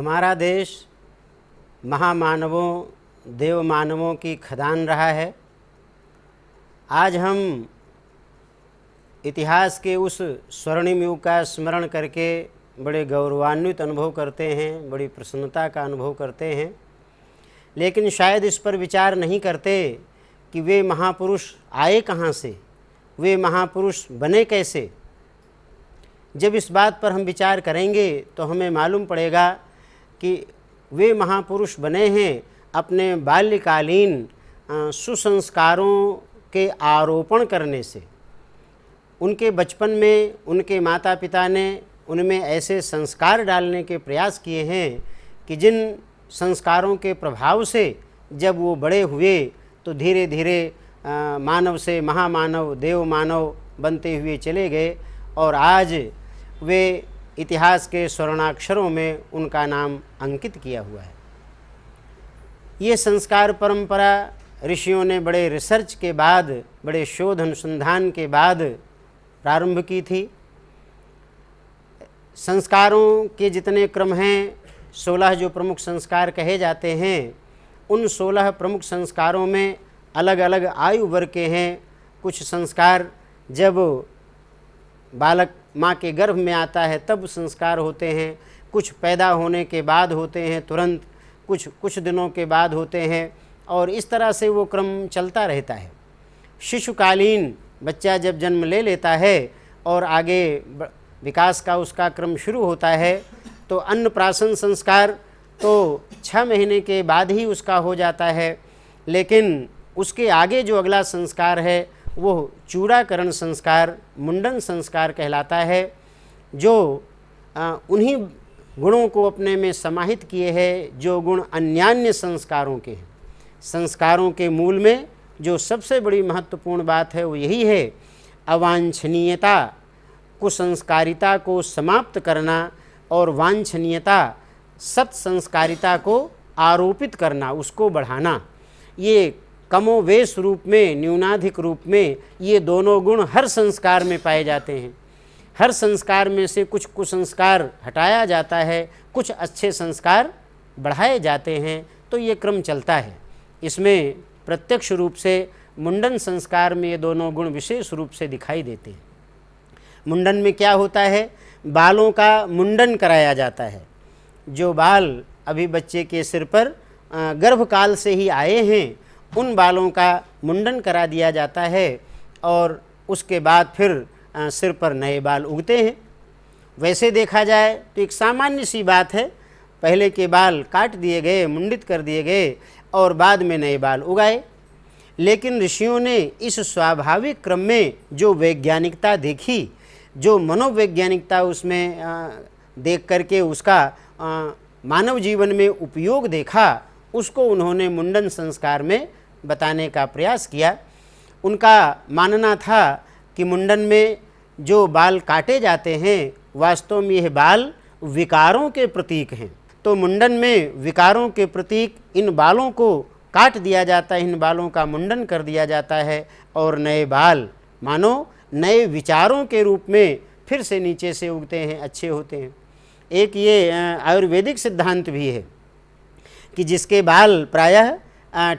हमारा देश महामानवों, देव मानवों की खदान रहा है। आज हम इतिहास के उस स्वर्णिम युग का स्मरण करके बड़े गौरवान्वित अनुभव करते हैं, बड़ी प्रसन्नता का अनुभव करते हैं, लेकिन शायद इस पर विचार नहीं करते कि वे महापुरुष आए कहाँ से, वे महापुरुष बने कैसे। जब इस बात पर हम विचार करेंगे तो हमें मालूम पड़ेगा कि वे महापुरुष बने हैं अपने बाल्यकालीन सुसंस्कारों के आरोपण करने से। उनके बचपन में उनके माता पिता ने उनमें ऐसे संस्कार डालने के प्रयास किए हैं कि जिन संस्कारों के प्रभाव से जब वो बड़े हुए तो धीरे धीरे मानव से महामानव, देव मानव बनते हुए चले गए और आज वे इतिहास के स्वर्णाक्षरों में उनका नाम अंकित किया हुआ है। ये संस्कार परंपरा ऋषियों ने बड़े रिसर्च के बाद, बड़े शोध अनुसंधान के बाद प्रारंभ की थी। संस्कारों के जितने क्रम हैं, 16 जो प्रमुख संस्कार कहे जाते हैं, उन 16 प्रमुख संस्कारों में अलग अलग आयु वर्ग के हैं। कुछ संस्कार जब बालक माँ के गर्भ में आता है तब संस्कार होते हैं, कुछ पैदा होने के बाद होते हैं तुरंत, कुछ दिनों के बाद होते हैं, और इस तरह से वो क्रम चलता रहता है। शिशुकालीन बच्चा जब जन्म ले लेता है और आगे विकास का उसका क्रम शुरू होता है तो अन्नप्राशन संस्कार तो 6 महीने के बाद ही उसका हो जाता है, लेकिन उसके आगे जो अगला संस्कार है वो चूड़ाकरण संस्कार, मुंडन संस्कार कहलाता है, जो उन्हीं गुणों को अपने में समाहित किए हैं जो गुण अन्यान्य संस्कारों के हैं। संस्कारों के मूल में जो सबसे बड़ी महत्वपूर्ण बात है वो यही है, अवांछनीयता, कुसंस्कारिता को समाप्त करना और वांछनीयता, सत्संस्कारिता को आरोपित करना, उसको बढ़ाना। ये कमोवेश रूप में, न्यूनाधिक रूप में ये दोनों गुण हर संस्कार में पाए जाते हैं। हर संस्कार में से कुछ कुसंस्कार हटाया जाता है, कुछ अच्छे संस्कार बढ़ाए जाते हैं, तो ये क्रम चलता है। इसमें प्रत्यक्ष रूप से मुंडन संस्कार में ये दोनों गुण विशेष रूप से दिखाई देते हैं। मुंडन में क्या होता है, बालों का मुंडन कराया जाता है। जो बाल अभी बच्चे के सिर पर गर्भकाल से ही आए हैं उन बालों का मुंडन करा दिया जाता है और उसके बाद फिर सिर पर नए बाल उगते हैं। वैसे देखा जाए तो एक सामान्य सी बात है, पहले के बाल काट दिए गए, मुंडित कर दिए गए और बाद में नए बाल उगाए। लेकिन ऋषियों ने इस स्वाभाविक क्रम में जो वैज्ञानिकता देखी, जो मनोवैज्ञानिकता उसमें देख करके उसका मानव जीवन में उपयोग देखा, उसको उन्होंने मुंडन संस्कार में बताने का प्रयास किया। उनका मानना था कि मुंडन में जो बाल काटे जाते हैं वास्तव में यह बाल विकारों के प्रतीक हैं। तो मुंडन में विकारों के प्रतीक इन बालों को काट दिया जाता है, इन बालों का मुंडन कर दिया जाता है और नए बाल मानो नए विचारों के रूप में फिर से नीचे से उगते हैं, अच्छे होते हैं। एक ये आयुर्वेदिक सिद्धांत भी है कि जिसके बाल प्रायः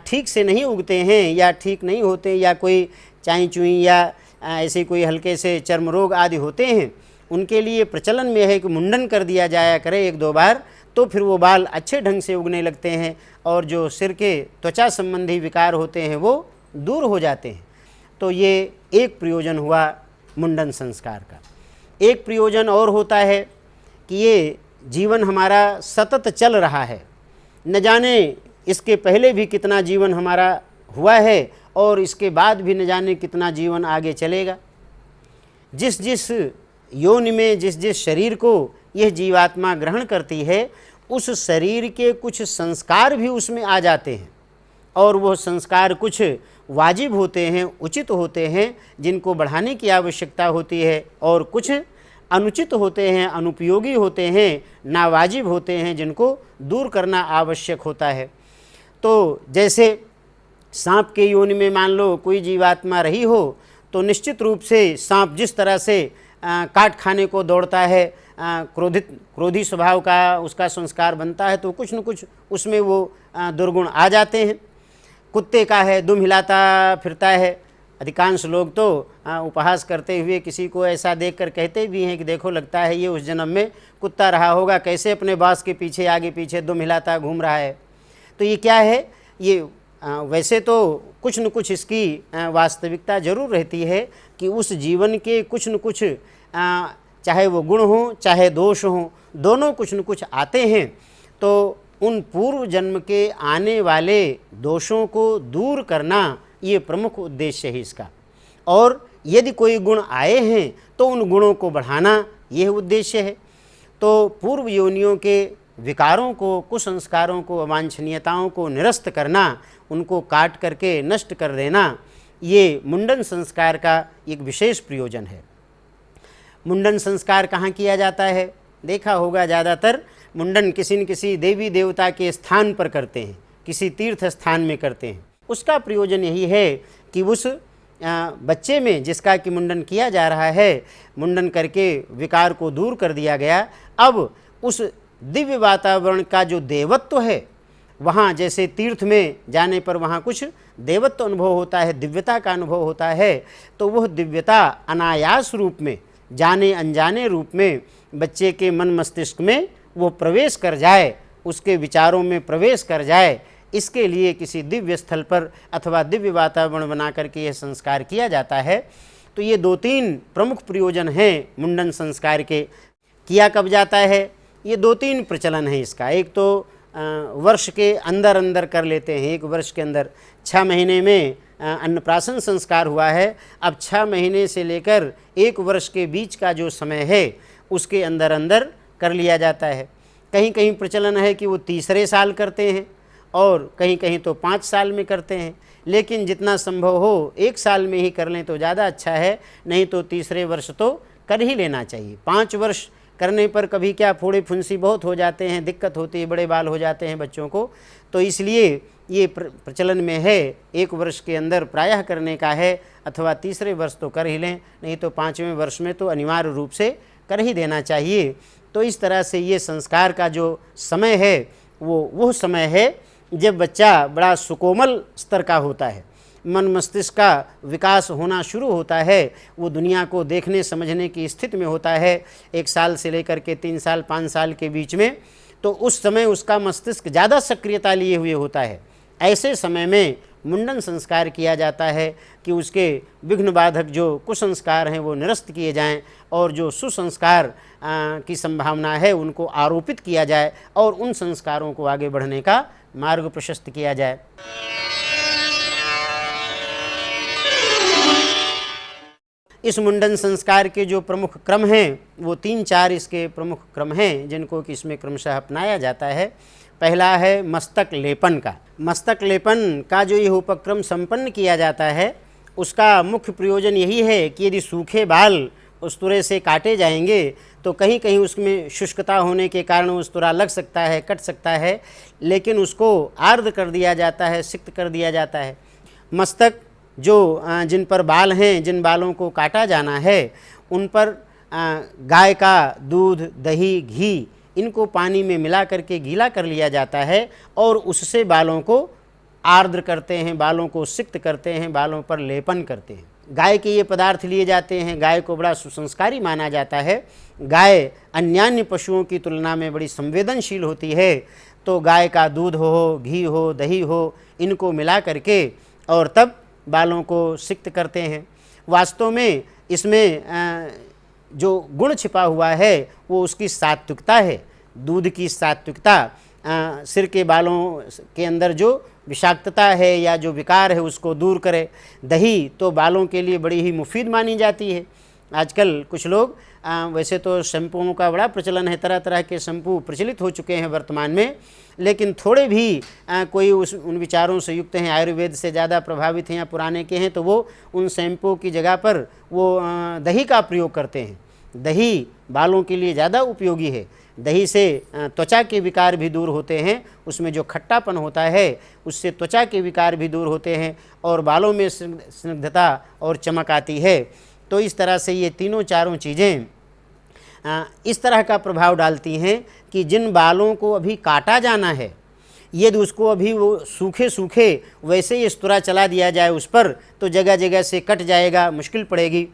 ठीक से नहीं उगते हैं या ठीक नहीं होते या कोई चाई चुई या ऐसे कोई हल्के से चर्म रोग आदि होते हैं, उनके लिए प्रचलन में है कि मुंडन कर दिया जाया करे 1-2 बार, तो फिर वो बाल अच्छे ढंग से उगने लगते हैं और जो सिर के त्वचा संबंधी विकार होते हैं वो दूर हो जाते हैं। तो ये एक प्रयोजन हुआ मुंडन संस्कार का। एक प्रयोजन और होता है कि ये जीवन हमारा सतत चल रहा है, न जाने इसके पहले भी कितना जीवन हमारा हुआ है और इसके बाद भी न जाने कितना जीवन आगे चलेगा। जिस जिस योनि में, जिस जिस शरीर को यह जीवात्मा ग्रहण करती है, उस शरीर के कुछ संस्कार भी उसमें आ जाते हैं और वह संस्कार कुछ वाजिब होते हैं, उचित होते हैं, जिनको बढ़ाने की आवश्यकता होती है, और कुछ अनुचित होते हैं, अनुपयोगी होते हैं, नावाजिब होते हैं, जिनको दूर करना आवश्यक होता है। तो जैसे सांप के योनि में मान लो कोई जीवात्मा रही हो तो निश्चित रूप से सांप जिस तरह से काट खाने को दौड़ता है, क्रोधी स्वभाव का उसका संस्कार बनता है तो कुछ न कुछ उसमें वो दुर्गुण आ जाते हैं। कुत्ते का है, दुम हिलाता फिरता है। अधिकांश लोग तो उपहास करते हुए किसी को ऐसा देखकर कहते भी हैं कि देखो लगता है ये उस जन्म में कुत्ता रहा होगा, कैसे अपने बास के पीछे आगे पीछे दुम हिलाता घूम रहा है। तो ये क्या है, ये वैसे तो कुछ न कुछ इसकी वास्तविकता जरूर रहती है कि उस जीवन के कुछ न कुछ चाहे वो गुण हो चाहे दोष हो, दोनों कुछ न कुछ आते हैं। तो उन पूर्व जन्म के आने वाले दोषों को दूर करना ये प्रमुख उद्देश्य है इसका। और यदि कोई गुण आए हैं तो उन गुणों को बढ़ाना यह उद्देश्य है। तो पूर्व योनियों के विकारों को, कुसंस्कारों को, अवांछनीयताओं को निरस्त करना, उनको काट करके नष्ट कर देना, ये मुंडन संस्कार का एक विशेष प्रयोजन है। मुंडन संस्कार कहाँ किया जाता है? देखा होगा ज़्यादातर मुंडन किसी न किसी देवी देवता के स्थान पर करते हैं, किसी तीर्थ स्थान में करते हैं। उसका प्रयोजन यही है कि उस बच्चे में जिसका कि मुंडन किया जा रहा है, मुंडन करके विकार को दूर कर दिया गया। अब उस दिव्य वातावरण का जो देवत्व है, वहाँ जैसे तीर्थ में जाने पर वहाँ कुछ देवत्व अनुभव होता है, दिव्यता का अनुभव होता है, तो वह दिव्यता अनायास रूप में, जाने अनजाने रूप में बच्चे के मन मस्तिष्क में वो प्रवेश कर जाए, उसके विचारों में प्रवेश कर जाए, इसके लिए किसी दिव्य स्थल पर अथवा दिव्य वातावरण बना करके यह संस्कार किया जाता है। तो ये 2-3 प्रमुख प्रयोजन हैं मुंडन संस्कार के। किया कब जाता है? ये 2-3 प्रचलन है इसका। एक तो वर्ष के अंदर अंदर कर लेते हैं, एक वर्ष के अंदर 6 महीने में अन्नप्राशन संस्कार हुआ है। अब 6 महीने से लेकर 1 वर्ष के बीच का जो समय है उसके अंदर अंदर कर लिया जाता है। कहीं कहीं प्रचलन है कि वो तीसरे साल करते हैं और कहीं कहीं तो 5 साल में करते हैं, लेकिन जितना संभव हो 1 साल में ही कर लें तो ज़्यादा अच्छा है, नहीं तो तीसरे वर्ष तो कर ही लेना चाहिए। 5 वर्ष करने पर कभी क्या फोड़े फुंसी बहुत हो जाते हैं, दिक्कत होती है, बड़े बाल हो जाते हैं बच्चों को, तो इसलिए ये प्रचलन में है 1 वर्ष के अंदर प्रायः करने का है, अथवा तीसरे वर्ष तो कर ही लें, नहीं तो 5वें वर्ष में तो अनिवार्य रूप से कर ही देना चाहिए। तो इस तरह से ये संस्कार का जो समय है वो समय है जब बच्चा बड़ा सुकोमल स्तर का होता है, मन मस्तिष्क का विकास होना शुरू होता है, वो दुनिया को देखने समझने की स्थिति में होता है 1 साल से लेकर के 3 साल 5 साल के बीच में। तो उस समय उसका मस्तिष्क ज़्यादा सक्रियता लिए हुए होता है। ऐसे समय में मुंडन संस्कार किया जाता है कि उसके विघ्न बाधक जो कुसंस्कार हैं वो निरस्त किए जाएं और जो सुसंस्कार की संभावना है उनको आरोपित किया जाए और उन संस्कारों को आगे बढ़ने का मार्ग प्रशस्त किया जाए। इस मुंडन संस्कार के जो प्रमुख क्रम हैं वो 3-4 इसके प्रमुख क्रम हैं जिनको कि इसमें क्रमशः अपनाया जाता है। पहला है मस्तक लेपन का। मस्तक लेपन का जो यह उपक्रम संपन्न किया जाता है उसका मुख्य प्रयोजन यही है कि यदि सूखे बाल उस तुरे से काटे जाएंगे तो कहीं कहीं उसमें शुष्कता होने के कारण उस तुरा लग सकता है, कट सकता है, लेकिन उसको आर्द्र कर दिया जाता है, सिक्त कर दिया जाता है। मस्तक जो जिन पर बाल हैं, जिन बालों को काटा जाना है, उन पर गाय का दूध, दही, घी इनको पानी में मिला करके गीला कर लिया जाता है और उससे बालों को आर्द्र करते हैं, बालों को सिक्त करते हैं, बालों पर लेपन करते हैं। गाय के ये पदार्थ लिए जाते हैं। गाय को बड़ा सुसंस्कारी माना जाता है। गाय अन्यान्य पशुओं की तुलना में बड़ी संवेदनशील होती है। तो गाय का दूध हो, घी हो, दही हो, इनको मिला करके और तब बालों को सिक्त करते हैं। वास्तव में इसमें जो गुण छिपा हुआ है वो उसकी सात्विकता है। दूध की सात्विकता सिर के बालों के अंदर जो विषाक्तता है या जो विकार है उसको दूर करे। दही तो बालों के लिए बड़ी ही मुफीद मानी जाती है। आजकल कुछ लोग वैसे तो शैम्पुओं का बड़ा प्रचलन है, तरह तरह के शैम्पू प्रचलित हो चुके हैं वर्तमान में, लेकिन थोड़े भी कोई उन विचारों से युक्त हैं, आयुर्वेद से ज़्यादा प्रभावित हैं या पुराने के हैं, तो वो उन शैम्पू की जगह पर वो दही का प्रयोग करते हैं। दही बालों के लिए ज़्यादा उपयोगी है। दही से त्वचा के विकार भी दूर होते हैं, उसमें जो खट्टापन होता है उससे त्वचा के विकार भी दूर होते हैं और बालों में स्निग्धता और चमक आती है। तो इस तरह से ये तीनों चारों चीज़ें इस तरह का प्रभाव डालती हैं कि जिन बालों को अभी काटा जाना है, यदि उसको अभी वो सूखे सूखे वैसे ही स्तुरा चला दिया जाए उस पर, तो जगह जगह से कट जाएगा, मुश्किल पड़ेगी।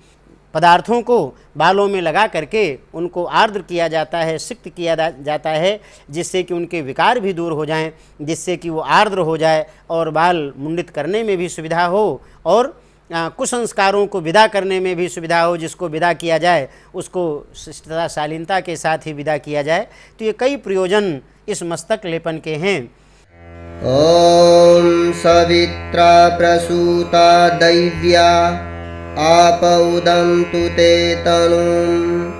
पदार्थों को बालों में लगा करके उनको आर्द्र किया जाता है, सिक्त किया जाता है, जिससे कि उनके विकार भी दूर हो जाएं, जिससे कि वो आर्द्र हो जाए और बाल मुंडित करने में भी सुविधा हो और कुसंस्कारों को विदा करने में भी सुविधा हो। जिसको विदा किया जाए उसको शिष्टता शालीनता के साथ ही विदा किया जाए। तो ये कई प्रयोजन इस मस्तक लेपन के हैं। ओम सवित्रा प्रसूता दैव्या आपौदन्तु ते तनुं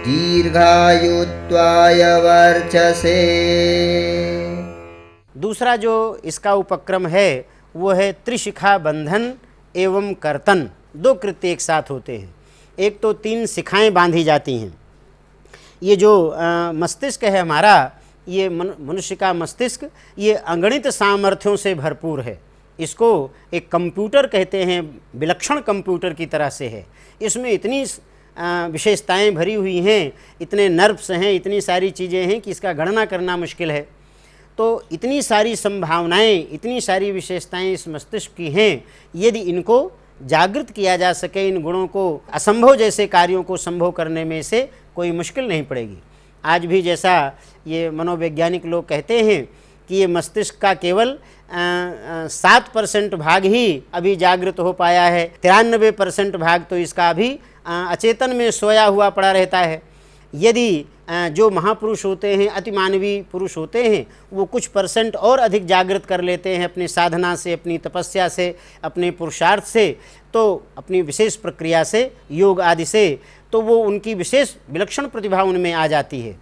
दीर्घायुत्वाय वर्चसे। दूसरा जो इसका उपक्रम है वो है त्रिशिखा बंधन एवं कर्तन। दो कृत्य एक साथ होते हैं। एक तो 3 शिखाएं बांधी जाती हैं। ये जो मस्तिष्क है हमारा, ये मनुष्य का मस्तिष्क, ये अगणित सामर्थ्यों से भरपूर है। इसको एक कंप्यूटर कहते हैं, विलक्षण कंप्यूटर की तरह से है। इसमें इतनी विशेषताएं भरी हुई हैं, इतने नर्व्स हैं, इतनी सारी चीज़ें हैं कि इसका गणना करना मुश्किल है। तो इतनी सारी संभावनाएं, इतनी सारी विशेषताएं इस मस्तिष्क की हैं। यदि इनको जागृत किया जा सके, इन गुणों को, असंभव जैसे कार्यों को संभव करने में से कोई मुश्किल नहीं पड़ेगी। आज भी जैसा ये मनोवैज्ञानिक लोग कहते हैं कि ये मस्तिष्क का केवल 7% भाग ही अभी जागृत हो पाया है, 93% भाग तो इसका अभी अचेतन में सोया हुआ पड़ा रहता है। यदि जो महापुरुष होते हैं, अतिमानवीय पुरुष होते हैं, वो कुछ % और अधिक जागृत कर लेते हैं अपनी साधना से, अपनी तपस्या से, अपने पुरुषार्थ से, तो अपनी विशेष प्रक्रिया से, योग आदि से, तो वो उनकी विशेष विलक्षण प्रतिभा उनमें आ जाती है।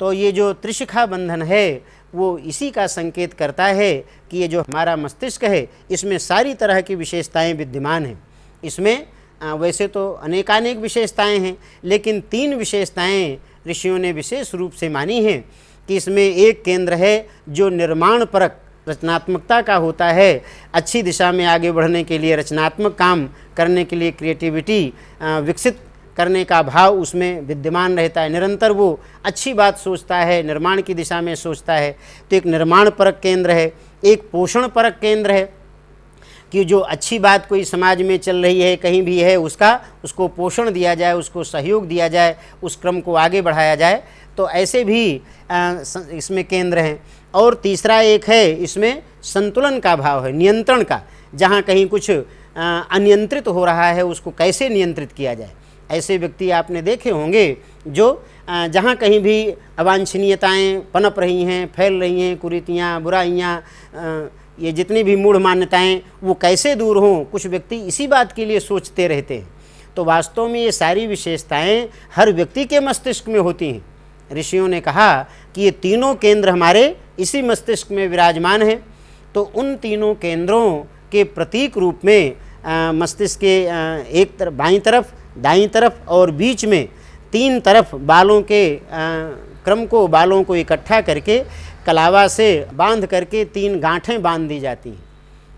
तो ये जो त्रिशिखा बंधन है वो इसी का संकेत करता है कि ये जो हमारा मस्तिष्क है इसमें सारी तरह की विशेषताएं विद्यमान हैं। इसमें वैसे तो अनेकानेक विशेषताएं हैं, लेकिन 3 विशेषताएं ऋषियों ने विशेष रूप से मानी हैं कि इसमें एक केंद्र है जो निर्माण परक रचनात्मकता का होता है। अच्छी दिशा में आगे बढ़ने के लिए, रचनात्मक काम करने के लिए, क्रिएटिविटी विकसित करने का भाव उसमें विद्यमान रहता है। निरंतर वो अच्छी बात सोचता है, निर्माण की दिशा में सोचता है। तो एक निर्माण परक केंद्र है, एक पोषण परक केंद्र है कि जो अच्छी बात कोई समाज में चल रही है, कहीं भी है, उसको पोषण दिया जाए, उसको सहयोग दिया जाए, उस क्रम को आगे बढ़ाया जाए। तो ऐसे भी इसमें केंद्र हैं। और तीसरा एक है, इसमें संतुलन का भाव है, नियंत्रण का। जहाँ कहीं कुछ अनियंत्रित हो रहा है उसको कैसे नियंत्रित किया जाए। ऐसे व्यक्ति आपने देखे होंगे जो जहाँ कहीं भी अवांछनीयताएं पनप रही हैं, फैल रही हैं, कुरीतियाँ, बुराइयाँ, ये जितनी भी मूढ़ मान्यताएं, वो कैसे दूर हों, कुछ व्यक्ति इसी बात के लिए सोचते रहते हैं। तो वास्तव में ये सारी विशेषताएं हर व्यक्ति के मस्तिष्क में होती हैं। ऋषियों ने कहा कि ये तीनों केंद्र हमारे इसी मस्तिष्क में विराजमान हैं। तो उन तीनों केंद्रों के प्रतीक रूप में मस्तिष्क के एक तरफ, बाईं तरफ, दाईं तरफ और बीच में 3 तरफ बालों के क्रम को, बालों को इकट्ठा करके कलावा से बांध करके 3 गांठें बांध दी जाती हैं।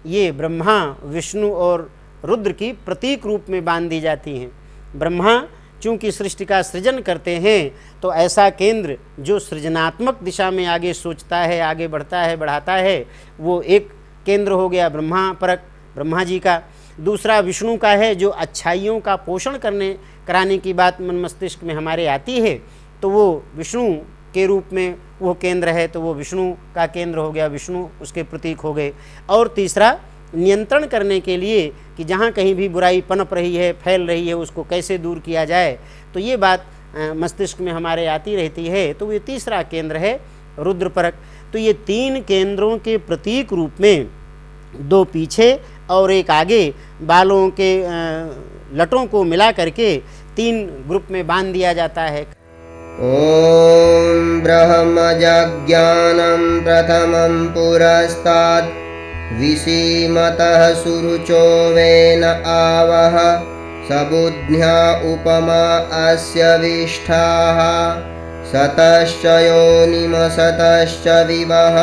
ये ब्रह्मा, विष्णु और रुद्र की प्रतीक रूप में बांध दी जाती हैं। ब्रह्मा चूँकि सृष्टि का सृजन करते हैं, तो ऐसा केंद्र जो सृजनात्मक दिशा में आगे सोचता है, आगे बढ़ता है, बढ़ाता है, वो एक केंद्र हो गया ब्रह्मा परक, ब्रह्मा जी का। दूसरा विष्णु का है, जो अच्छाइयों का पोषण कराने की बात मन मस्तिष्क में हमारे आती है, तो वो विष्णु के रूप में वो केंद्र है, तो वो विष्णु का केंद्र हो गया, विष्णु उसके प्रतीक हो गए। और तीसरा नियंत्रण करने के लिए कि जहाँ कहीं भी बुराई पनप रही है, फैल रही है, उसको कैसे दूर किया जाए, तो ये बात मस्तिष्क में हमारे आती रहती है। तो ये तीसरा केंद्र है रुद्र परक। तो ये 3 केंद्रों के प्रतीक रूप में 2 पीछे और एक आगे बालों के लटों को मिला करके 3 ग्रुप में बांध दिया जाता है। ओम ब्रह्मज्ञानं प्रथमं पुरस्तात् विसीमतः सुरुचो वेन आवह सबुद्ध्या उपमा अस्य विष्ठाः सतश्च योनिमसतश्च विवः।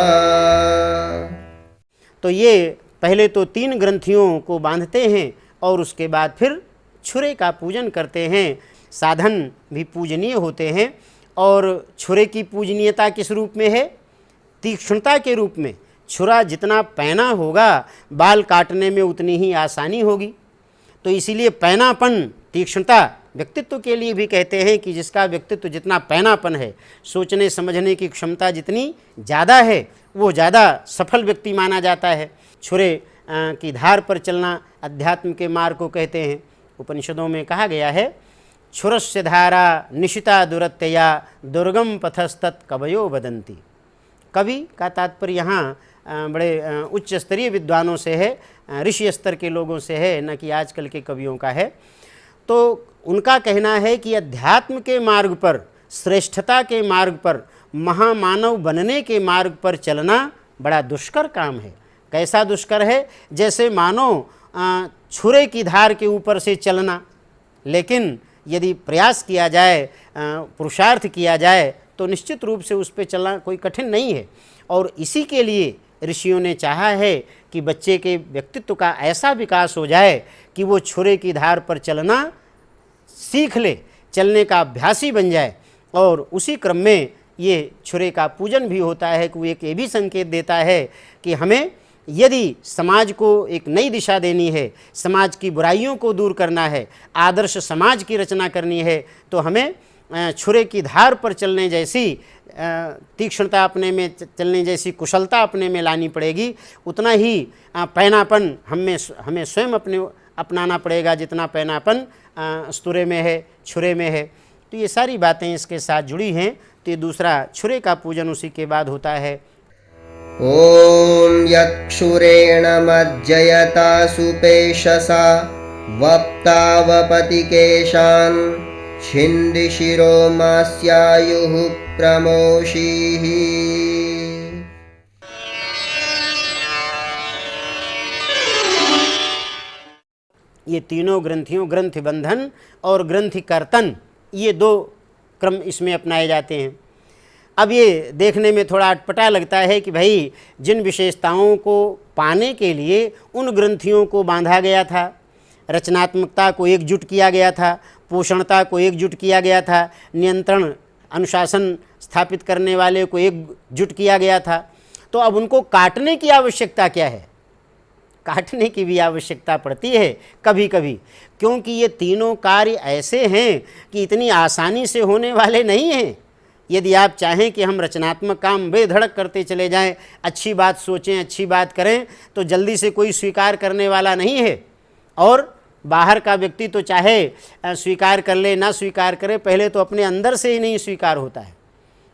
तो ये पहले तो 3 ग्रंथियों को बांधते हैं और उसके बाद फिर छुरे का पूजन करते हैं। साधन भी पूजनीय होते हैं। और छुरे की पूजनीयता किस रूप में है? तीक्ष्णता के रूप में। छुरा जितना पैना होगा बाल काटने में उतनी ही आसानी होगी। तो इसीलिए पैनापन, तीक्ष्णता व्यक्तित्व के लिए भी कहते हैं कि जिसका व्यक्तित्व जितना पैनापन है, सोचने समझने की क्षमता जितनी ज़्यादा है, वो ज़्यादा सफल व्यक्ति माना जाता है। छुरे की धार पर चलना अध्यात्म के मार्ग को कहते हैं। उपनिषदों में कहा गया है, छुरस्य धारा निशिता दुरत्यया दुर्गम पथस्तत् कवयो वदन्ति। कवि का तात्पर्य यहाँ बड़े उच्च स्तरीय विद्वानों से है, ऋषि स्तर के लोगों से है, न कि आजकल के कवियों का है। तो उनका कहना है कि अध्यात्म के मार्ग पर, श्रेष्ठता के मार्ग पर, महामानव बनने के मार्ग पर चलना बड़ा दुष्कर काम है। कैसा दुष्कर है? जैसे मानो छुरे की धार के ऊपर से चलना। लेकिन यदि प्रयास किया जाए, पुरुषार्थ किया जाए, तो निश्चित रूप से उस पर चलना कोई कठिन नहीं है। और इसी के लिए ऋषियों ने चाहा है कि बच्चे के व्यक्तित्व का ऐसा विकास हो जाए कि वो छुरे की धार पर चलना सीख ले, चलने का अभ्यासी बन जाए। और उसी क्रम में ये छुरे का पूजन भी होता है कि वो एक ये भी संकेत देता है कि हमें यदि समाज को एक नई दिशा देनी है, समाज की बुराइयों को दूर करना है, आदर्श समाज की रचना करनी है, तो हमें छुरे की धार पर चलने जैसी तीक्ष्णता अपने में, चलने जैसी कुशलता अपने में लानी पड़ेगी। उतना ही पैनापन हमें स्वयं अपनाना पड़ेगा जितना पैनापन स्तुरे में है, छुरे में है। तो ये सारी बातें इसके साथ जुड़ी हैं। तो ये दूसरा छुरे का पूजन उसी के बाद होता है। ॐ यक्षुरेण मज्जयता सुपेशसा वप्तावपति केशान् छिन्दी शिरोमास्यायुः प्रमोषीः। ये तीनों ग्रंथियों, ग्रंथि बंधन और ग्रंथि कर्तन, ये दो क्रम इसमें अपनाए जाते हैं। अब ये देखने में थोड़ा अटपटा लगता है कि भाई जिन विशेषताओं को पाने के लिए उन ग्रंथियों को बांधा गया था, रचनात्मकता को एकजुट किया गया था, पोषणता को एकजुट किया गया था, नियंत्रण अनुशासन स्थापित करने वाले को एकजुट किया गया था, तो अब उनको काटने की आवश्यकता क्या है? काटने की भी आवश्यकता पड़ती है कभी कभी, क्योंकि ये तीनों कार्य ऐसे हैं कि इतनी आसानी से होने वाले नहीं हैं। यदि आप चाहें कि हम रचनात्मक काम बेधड़क करते चले जाएं, अच्छी बात सोचें, अच्छी बात करें, तो जल्दी से कोई स्वीकार करने वाला नहीं है। और बाहर का व्यक्ति तो चाहे स्वीकार कर ले ना स्वीकार करे, पहले तो अपने अंदर से ही नहीं स्वीकार होता है।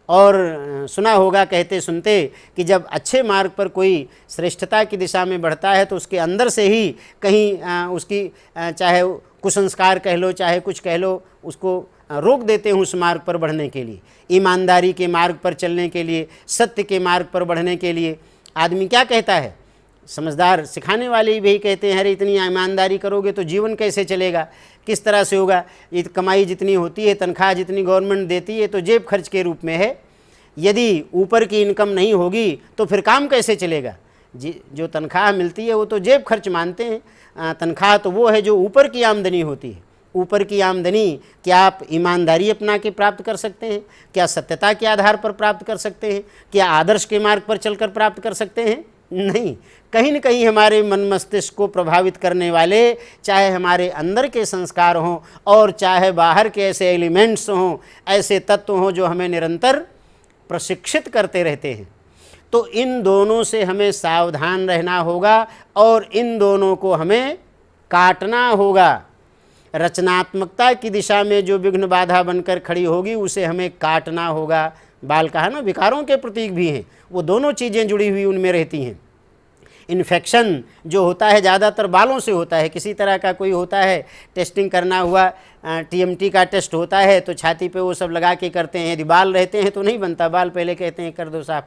और सुना होगा कहते सुनते कि जब अच्छे मार्ग पर कोई श्रेष्ठता की दिशा में बढ़ता है तो उसके अंदर से ही कहीं उसकी चाहे कुसंस्कार कह लो, चाहे कुछ कह लो, उसको रोक देते हैं उस मार्ग पर बढ़ने के लिए, ईमानदारी के मार्ग पर चलने के लिए, सत्य के मार्ग पर बढ़ने के लिए। आदमी क्या कहता है? समझदार सिखाने वाले भी कहते हैं, अरे इतनी ईमानदारी करोगे तो जीवन कैसे चलेगा, किस तरह से होगा? ये कमाई जितनी होती है, तनख्वाह जितनी गवर्नमेंट देती है, तो जेब खर्च के रूप में है। यदि ऊपर की इनकम नहीं होगी तो फिर काम कैसे चलेगा? जो तनख्वाह मिलती है वो तो जेब खर्च मानते हैं। तनख्वाह तो वो है जो ऊपर की आमदनी होती है। ऊपर की आमदनी क्या आप ईमानदारी अपना के प्राप्त कर सकते हैं? क्या सत्यता के आधार पर प्राप्त कर सकते हैं? क्या आदर्श के मार्ग पर चलकर प्राप्त कर सकते हैं? नहीं। कहीं न कहीं हमारे मन मस्तिष्क को प्रभावित करने वाले, चाहे हमारे अंदर के संस्कार हों और चाहे बाहर के ऐसे एलिमेंट्स हों, ऐसे तत्व हों जो हमें निरंतर प्रशिक्षित करते रहते हैं, तो इन दोनों से हमें सावधान रहना होगा और इन दोनों को हमें काटना होगा। रचनात्मकता की दिशा में जो विघ्न बाधा बनकर खड़ी होगी उसे हमें काटना होगा। बाल कहा ना, विकारों के प्रतीक भी हैं, वो दोनों चीज़ें जुड़ी हुई उनमें रहती हैं। इन्फेक्शन जो होता है ज़्यादातर बालों से होता है। किसी तरह का कोई होता है, टेस्टिंग करना हुआ, TMT का टेस्ट होता है तो छाती पे वो सब लगा के करते हैं। यदि बाल रहते हैं तो नहीं बनता, बाल पहले कहते हैं कर दो साफ।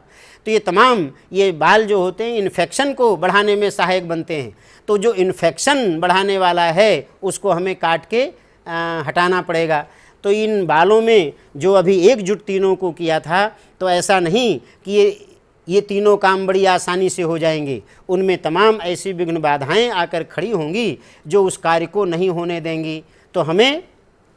तो ये तमाम ये बाल जो होते हैं इन्फेक्शन को बढ़ाने में सहायक बनते हैं। तो जो इन्फेक्शन बढ़ाने वाला है उसको हमें काट के हटाना पड़ेगा। तो इन बालों में जो अभी एकजुट तीनों को किया था, तो ऐसा नहीं कि ये तीनों काम बड़ी आसानी से हो जाएंगे। उनमें तमाम ऐसी विघ्न बाधाएं आकर खड़ी होंगी जो उस कार्य को नहीं होने देंगी। तो हमें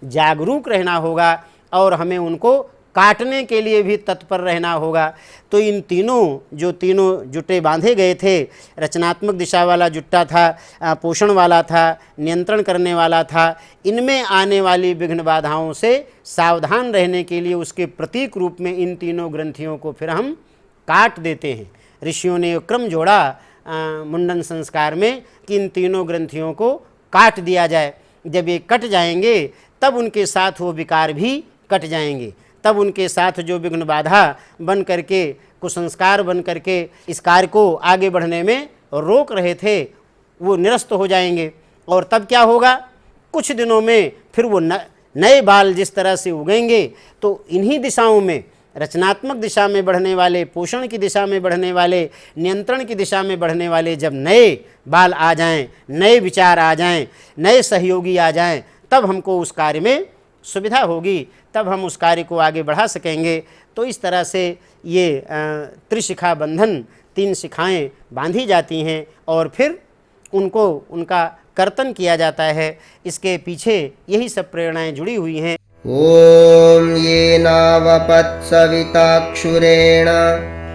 जागरूक रहना होगा और हमें उनको काटने के लिए भी तत्पर रहना होगा। तो इन तीनों जो तीनों जुट्टे बांधे गए थे, रचनात्मक दिशा वाला जुट्टा था, पोषण वाला था, नियंत्रण करने वाला था, इनमें आने वाली विघ्न बाधाओं से सावधान रहने के लिए उसके प्रतीक रूप में इन तीनों ग्रंथियों को फिर हम काट देते हैं। ऋषियों ने क्रम जोड़ा मुंडन संस्कार में कि इन तीनों ग्रंथियों को काट दिया जाए। जब ये कट जाएंगे तब उनके साथ वो विकार भी कट जाएंगे, तब उनके साथ जो विघ्न बाधा बन करके, कुसंस्कार बन करके इस कार्य को आगे बढ़ने में रोक रहे थे, वो निरस्त हो जाएंगे। और तब क्या होगा, कुछ दिनों में फिर वो नए बाल जिस तरह से उगेंगे, तो इन्हीं दिशाओं में, रचनात्मक दिशा में बढ़ने वाले, पोषण की दिशा में बढ़ने वाले, नियंत्रण की दिशा में बढ़ने वाले जब नए बाल आ जाएं, नए विचार आ जाएं, नए सहयोगी आ जाएं, तब हमको उस कार्य में सुविधा होगी, तब हम उस कार्य को आगे बढ़ा सकेंगे। तो इस तरह से ये त्रिशिखा बंधन, 3 शिखाएं बांधी जाती हैं और फिर उनको उनका कर्तन किया जाता है। इसके पीछे यही सब प्रेरणाएं जुड़ी हुई हैं। ॐ येनावपत्सविताक्षुरेण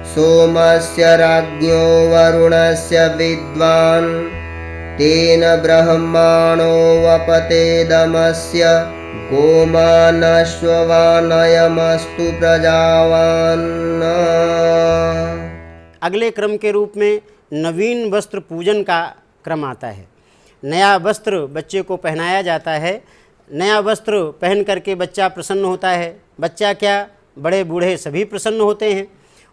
सोमस्य राज्ञो वरुणस्य विद्वान् तेन ब्रह्माणो वपतेदमस्य गोमानश्ववानयमस्तु प्रजावान्। अगले क्रम के रूप में नवीन वस्त्र पूजन का क्रम आता है। नया वस्त्र बच्चे को पहनाया जाता है। नया वस्त्र पहन करके बच्चा प्रसन्न होता है। बच्चा क्या, बड़े बूढ़े सभी प्रसन्न होते हैं।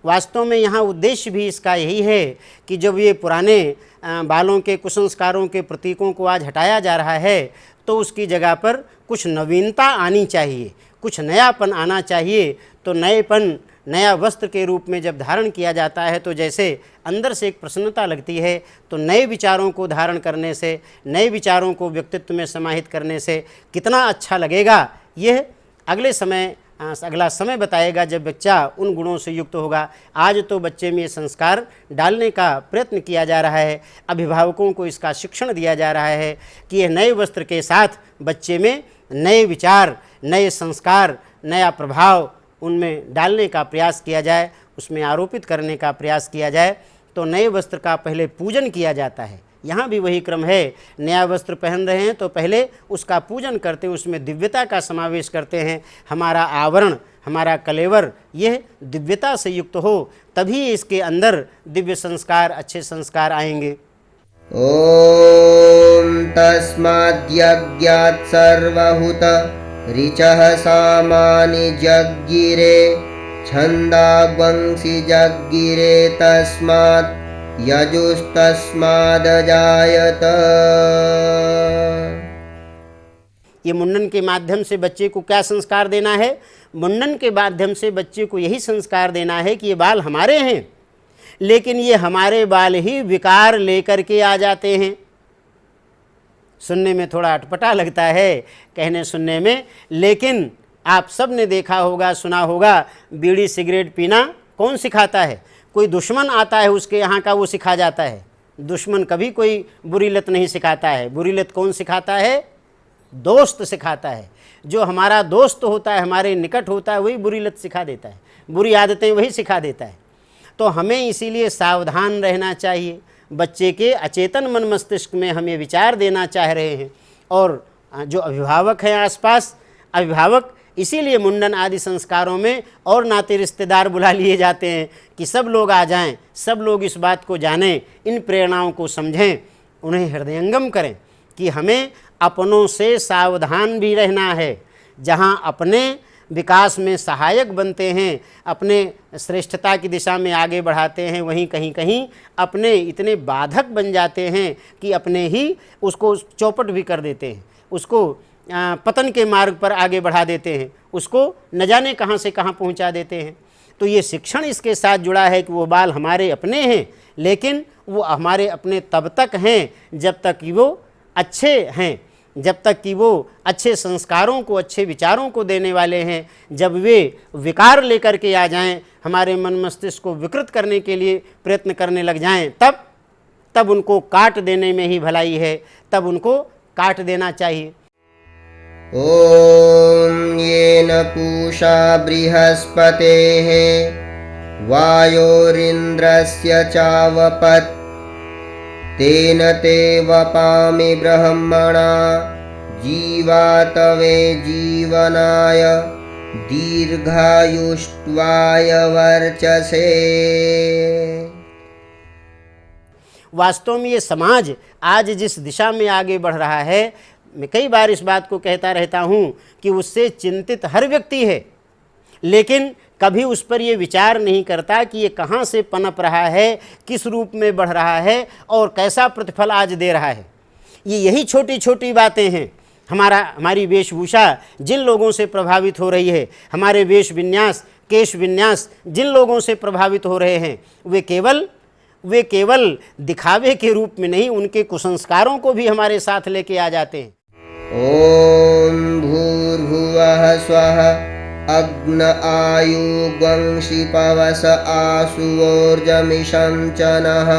वास्तव में यहाँ उद्देश्य भी इसका यही है कि जब ये पुराने बालों के कुसंस्कारों के प्रतीकों को आज हटाया जा रहा है, तो उसकी जगह पर कुछ नवीनता आनी चाहिए, कुछ नयापन आना चाहिए। तो नएपन नया वस्त्र के रूप में जब धारण किया जाता है, तो जैसे अंदर से एक प्रसन्नता लगती है, तो नए विचारों को धारण करने से, नए विचारों को व्यक्तित्व में समाहित करने से कितना अच्छा लगेगा, यह अगला समय बताएगा जब बच्चा उन गुणों से युक्त होगा। आज तो बच्चे में ये संस्कार डालने का प्रयत्न किया जा रहा है, अभिभावकों को इसका शिक्षण दिया जा रहा है कि यह नए वस्त्र के साथ बच्चे में नए विचार, नए संस्कार, नया प्रभाव उनमें डालने का प्रयास किया जाए, उसमें आरोपित करने का प्रयास किया जाए। तो नए वस्त्र का पहले पूजन किया जाता है। यहाँ भी वही क्रम है। नया वस्त्र पहन रहे हैं तो पहले उसका पूजन करते हैं, उसमें दिव्यता का समावेश करते हैं। हमारा आवरण, हमारा कलेवर यह दिव्यता से युक्त हो, तभी इसके अंदर दिव्य संस्कार, अच्छे संस्कार आएंगे। ॐ तस्माद्यज्ञात् सर्वहुत ऋचः सामानि जज्ञिरे छन्दाग्वंसि जज्ञिरे तस्मात् यजुस्तस्मादजायत। ये मुंडन के माध्यम से बच्चे को क्या संस्कार देना है? मुंडन के माध्यम से बच्चे को यही संस्कार देना है कि ये बाल हमारे हैं, लेकिन ये हमारे बाल ही विकार लेकर के आ जाते हैं। सुनने में थोड़ा अटपटा लगता है, कहने सुनने में, लेकिन आप सब ने देखा होगा, सुना होगा, बीड़ी सिगरेट पीना कौन सिखाता है? कोई दुश्मन आता है उसके यहाँ का, वो सिखा जाता है। दुश्मन कभी कोई बुरी लत नहीं सिखाता है। बुरी लत कौन सिखाता है? दोस्त सिखाता है। जो हमारा दोस्त होता है, हमारे निकट होता है, वही बुरी लत सिखा देता है, बुरी आदतें वही सिखा देता है। तो हमें इसीलिए सावधान रहना चाहिए। बच्चे के अचेतन मन मस्तिष्क में हम ये विचार देना चाह रहे हैं, और जो अभिभावक हैं आसपास, अभिभावक इसीलिए मुंडन आदि संस्कारों में और नाते रिश्तेदार बुला लिए जाते हैं कि सब लोग आ जाएं, सब लोग इस बात को जानें, इन प्रेरणाओं को समझें, उन्हें हृदयंगम करें कि हमें अपनों से सावधान भी रहना है। जहाँ अपने विकास में सहायक बनते हैं, अपने श्रेष्ठता की दिशा में आगे बढ़ाते हैं, वहीं कहीं कहीं अपने इतने बाधक बन जाते हैं कि अपने ही उसको चौपट भी कर देते हैं, उसको पतन के मार्ग पर आगे बढ़ा देते हैं, उसको न जाने कहाँ से कहाँ पहुँचा देते हैं। तो ये शिक्षण इसके साथ जुड़ा है कि वो बाल हमारे अपने हैं, लेकिन वो हमारे अपने तब तक हैं जब तक कि वो अच्छे हैं, जब तक कि वो अच्छे संस्कारों को, अच्छे विचारों को देने वाले हैं। जब वे विकार लेकर के आ जाएं, हमारे मन मस्तिष्क को विकृत करने के लिए प्रयत्न करने लग जाएं, तब उनको काट देने में ही भलाई है, तब उनको काट देना चाहिए। ॐ येन पूषा बृहस्पतेः वायोरिन्द्रस्य चावपत् तेन ते वपामि ब्रह्मणा जीवातवे जीवनाय दीर्घायुष्वाय वर्चसे। वास्तव में ये समाज आज जिस दिशा में आगे बढ़ रहा है, मैं कई बार इस बात को कहता रहता हूँ कि उससे चिंतित हर व्यक्ति है, लेकिन कभी उस पर ये विचार नहीं करता कि ये कहाँ से पनप रहा है, किस रूप में बढ़ रहा है और कैसा प्रतिफल आज दे रहा है। ये यही छोटी छोटी बातें हैं। हमारी वेशभूषा जिन लोगों से प्रभावित हो रही है, हमारे वेश विन्यास, केश विन्यास जिन लोगों से प्रभावित हो रहे हैं, वे केवल दिखावे के रूप में नहीं, उनके कुसंस्कारों को भी हमारे साथ लेके आ जाते हैं। ॐ भूर्भुवः स्वः अग्न आयुग्वंशि पवस आसुवोर्जमिषं च नः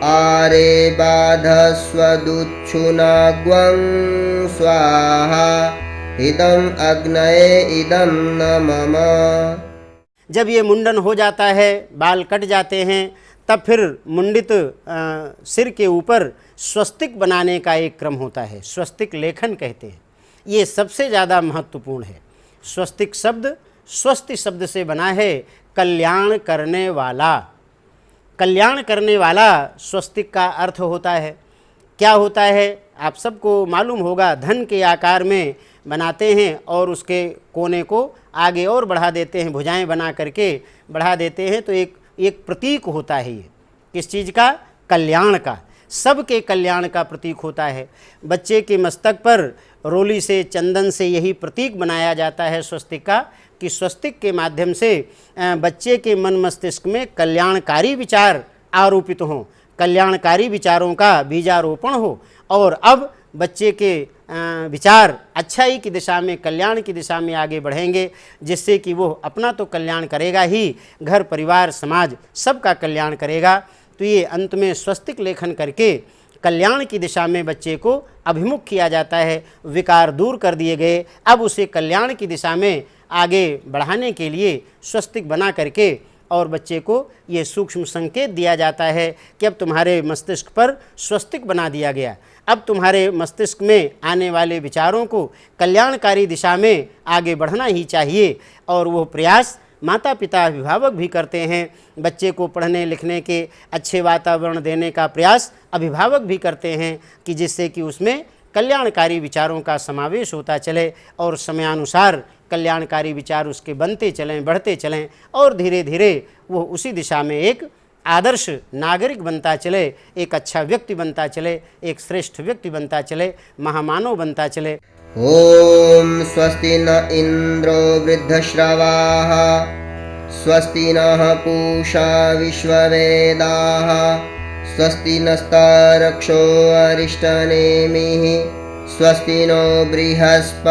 आरे बाधस्वदुच्छुनाग्वं स्वाहा इदं अग्नये इदं न मम। जब ये मुंडन हो जाता है, बाल कट जाते हैं, तब फिर मुंडित सिर के ऊपर स्वस्तिक बनाने का एक क्रम होता है, स्वस्तिक लेखन कहते हैं। ये सबसे ज़्यादा महत्वपूर्ण है। स्वस्तिक शब्द स्वस्ति शब्द से बना है, कल्याण करने वाला। कल्याण करने वाला स्वस्तिक का अर्थ होता है। क्या होता है आप सबको मालूम होगा, धन के आकार में बनाते हैं और उसके कोने को आगे और बढ़ा देते हैं, भुजाएं बना करके बढ़ा देते हैं, तो एक प्रतीक होता है। ये किस चीज़ का? कल्याण का, सबके कल्याण का प्रतीक होता है। बच्चे के मस्तक पर रोली से, चंदन से यही प्रतीक बनाया जाता है स्वस्तिक का, कि स्वस्तिक के माध्यम से बच्चे के मन मस्तिष्क में कल्याणकारी विचार आरोपित हों, कल्याणकारी विचारों का बीजारोपण हो, और अब बच्चे के विचार अच्छाई की दिशा में, कल्याण की दिशा में आगे बढ़ेंगे, जिससे कि वो अपना तो कल्याण करेगा ही, घर परिवार समाज सबका कल्याण करेगा। तो ये अंत में स्वस्तिक लेखन करके कल्याण की दिशा में बच्चे को अभिमुख किया जाता है। विकार दूर कर दिए गए, अब उसे कल्याण की दिशा में आगे बढ़ाने के लिए स्वस्तिक बना करके और बच्चे को ये सूक्ष्म संकेत दिया जाता है कि अब तुम्हारे मस्तिष्क पर स्वस्तिक बना दिया गया, अब तुम्हारे मस्तिष्क में आने वाले विचारों को कल्याणकारी दिशा में आगे बढ़ना ही चाहिए। और वो प्रयास माता पिता अभिभावक भी करते हैं। बच्चे को पढ़ने लिखने के अच्छे वातावरण देने का प्रयास अभिभावक भी करते हैं, कि जिससे कि उसमें कल्याणकारी विचारों का समावेश होता चले और समयानुसार कल्याणकारी विचार उसके बनते चलें, बढ़ते चलें, और धीरे धीरे वो उसी दिशा में एक आदर्श नागरिक बनता चले, एक अच्छा व्यक्ति बनता चले, एक श्रेष्ठ व्यक्ति बनता चले, महामानव बनता चले। ॐ स्वस्ति न इन्द्रो वृद्धश्रवाः स्वस्ति नः पूषा विश्ववेदाः स्वस्ति नस्तारक्षो अरिष्टनेमिः स्वस्ति नो बृहस्पतिर्दधातु।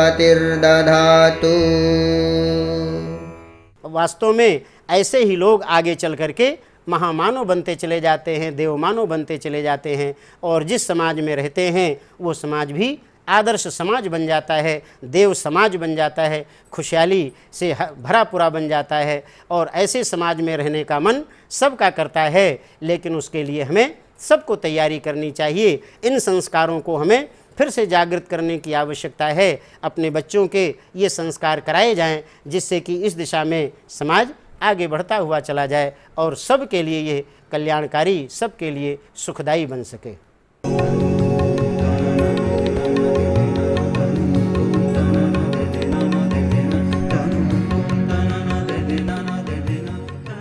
वास्तव में ऐसे ही लोग आगे चल करके महामानव बनते चले जाते हैं, देवमानव बनते चले जाते हैं, और जिस समाज में रहते हैं वो समाज भी आदर्श समाज बन जाता है, देव समाज बन जाता है, खुशहाली से भरा पूरा बन जाता है। और ऐसे समाज में रहने का मन सबका करता है, लेकिन उसके लिए हमें सबको तैयारी करनी चाहिए। इन संस्कारों को हमें फिर से जागृत करने की आवश्यकता है। अपने बच्चों के ये संस्कार कराए जाएं, जिससे कि इस दिशा में समाज आगे बढ़ता हुआ चला जाए और सबके लिए ये कल्याणकारी, सबके लिए सुखदायी बन सके।